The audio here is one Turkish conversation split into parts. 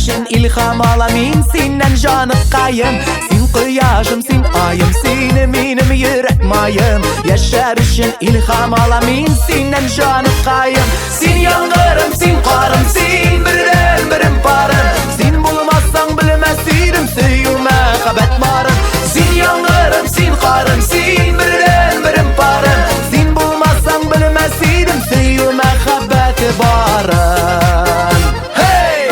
için ilham alamin senden canıp kayım. Sen kıyajım, sen ayım, senim benim yürek mayım. Yaşar için ilham alamin senden canıp kayım. Sen yangırım, sen karım, sen birden birim parım. Sen bulmazsan bilmezseydim süyüme habat barım. Sen yangırım, sen karım, sen birden birim parım. Sen bulmazsan bilmezseydim süyüme habat barım. Hey!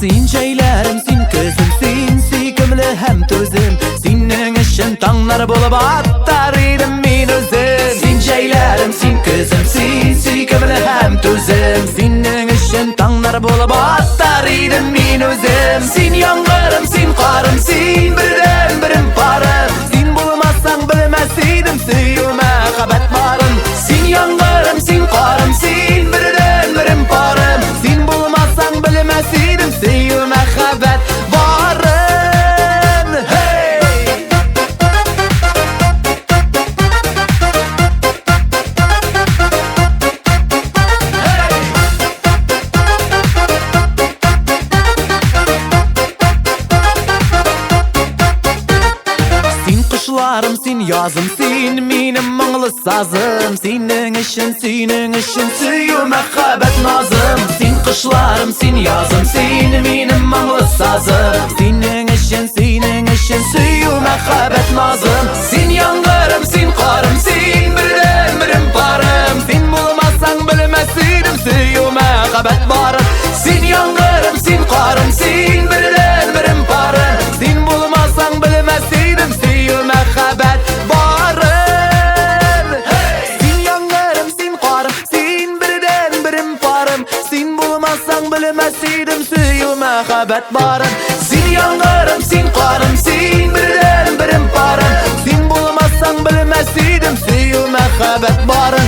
Sen çeylerim, sen közüm, sen süykümlü hem tözüm. Senin için tağlar bulup attar idim men özüm. Sen çeylerim, sen közüm, sen süykümlü hem tözüm. Senin için tağlar bulup attar idim men özüm. Sen yangırım, sen karım, sen birden birim parım. Sen bulmazsan bilmezseydim süyüme habat barım. Sen yangırım, sen karım, sen birden birim parım. Sen bulmazsan bilmezseydim süyüme habat barım. Hey! Sen kışlarım, sen yazım, sen menim manglı sazım. Senin için süyüme habat nazım. Sen kışlarım, sen yazım, sen menim manglı sazım. Senin için süyüme habat nazım. Sen yangırım, sen karım, sen birden birim parım. Sen bulmazsan bilmezseydim süyüme habat barım. Sen yangırım, sen karım, sen birden birim parım. Sen bulmazsan bilmezseydim süyüme habat barım. Sen yangırım, sen karım, sen birden birim parım. Sen bulmazsan bilmezseydim süyüme habat barım. Sen yangırım, sen karım, sen birden birim parım. Sen bulmazsan bilmezseydim süyüme habat barım.